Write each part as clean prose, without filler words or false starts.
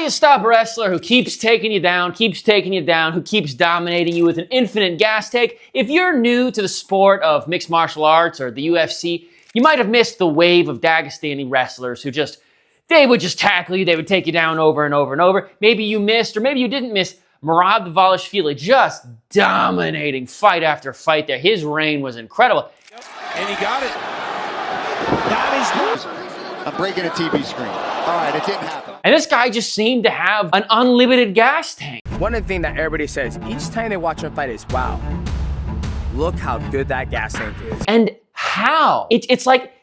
you stop a wrestler who keeps taking you down, who keeps dominating you with an infinite gas tank? If you're new to the sport of mixed martial arts or the UFC, you might have missed the wave of Dagestani wrestlers who they would just tackle you, they would take you down over and over and over. Maybe you missed, or maybe you didn't miss, Merab Dvalishvili just dominating fight after fight there. His reign was incredible. And he got it. That is... I'm breaking a TV screen. All right, it didn't happen. And this guy just seemed to have an unlimited gas tank. One of the things that everybody says each time they watch him fight is, wow, look how good that gas tank is. And how? It's like,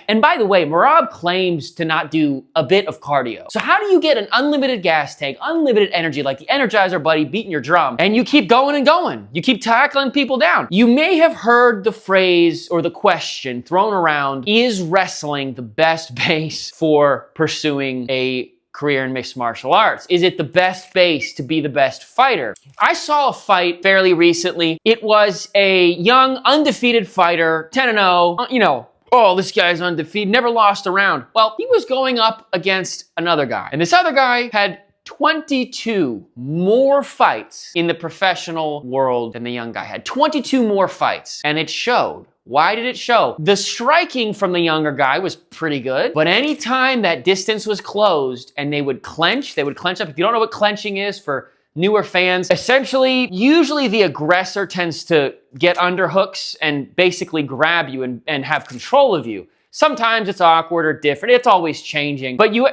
and by the way, Merab claims to not do a bit of cardio. So how do you get an unlimited gas tank, unlimited energy, like the Energizer Buddy beating your drum, and you keep going and going? You keep tackling people down. You may have heard the phrase or the question thrown around, is wrestling the best base for pursuing a career in mixed martial arts? Is it the best base to be the best fighter? I saw a fight fairly recently. It was a young, undefeated fighter, 10-0, oh, this guy's undefeated, never lost a round. Well, he was going up against another guy. And this other guy had 22 more fights in the professional world than the young guy had. 22 more fights. And it showed. Why did it show? The striking from the younger guy was pretty good, but anytime that distance was closed and they would clench up. If you don't know what clenching is for newer fans, essentially, usually the aggressor tends to get underhooks and basically grab you and have control of you. Sometimes it's awkward or different. It's always changing. But you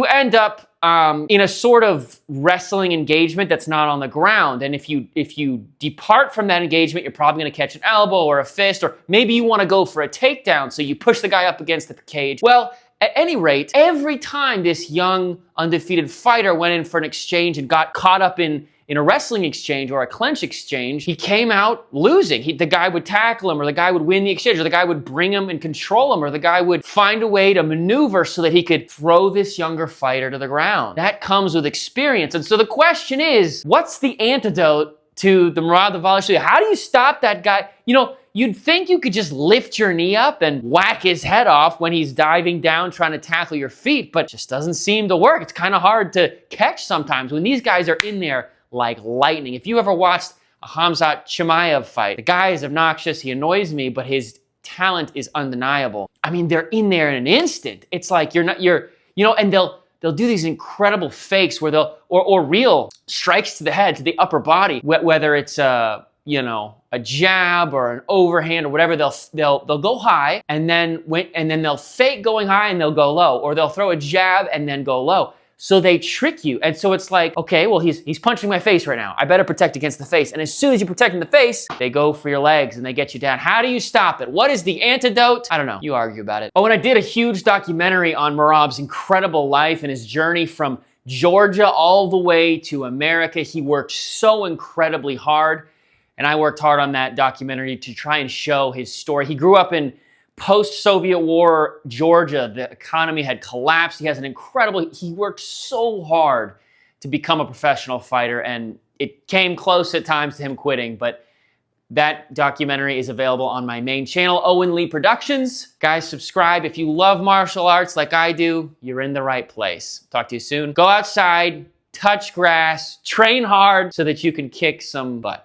end up in a sort of wrestling engagement that's not on the ground. And if you depart from that engagement, you're probably going to catch an elbow or a fist, or maybe you want to go for a takedown, so you push the guy up against the cage. Well, at any rate, every time this young, undefeated fighter went in for an exchange and got caught up in a wrestling exchange or a clinch exchange, he came out losing. The guy would tackle him, or the guy would win the exchange, or the guy would bring him and control him, or the guy would find a way to maneuver so that he could throw this younger fighter to the ground. That comes with experience. And so the question is, what's the antidote to the Merab Dvalishvili? How do you stop that guy? You'd think you could just lift your knee up and whack his head off when he's diving down trying to tackle your feet, but it just doesn't seem to work. It's kind of hard to catch sometimes when these guys are in there like lightning. If you ever watched a Khamzat Chimaev fight, the guy is obnoxious, he annoys me, but his talent is undeniable. I mean, they're in there in an instant. It's like and they'll do these incredible fakes where or real strikes to the head, to the upper body, whether it's a jab or an overhand or whatever. They'll go high and then they'll fake going high and they'll go low, or they'll throw a jab and then go low. So they trick you. And so it's like, okay, well, he's punching my face right now. I better protect against the face. And as soon as you protect in the face, they go for your legs and they get you down. How do you stop it? What is the antidote? I don't know. You argue about it. Oh, and I did a huge documentary on Merab's incredible life and his journey from Georgia all the way to America. He worked so incredibly hard. And I worked hard on that documentary to try and show his story. He grew up in post-Soviet war Georgia. The economy had collapsed. He worked so hard to become a professional fighter, and it came close at times to him quitting, but that documentary is available on my main channel, Owen Lee Productions. Guys, subscribe. If you love martial arts like I do, you're in the right place. Talk to you soon. Go outside, touch grass, train hard so that you can kick some butt.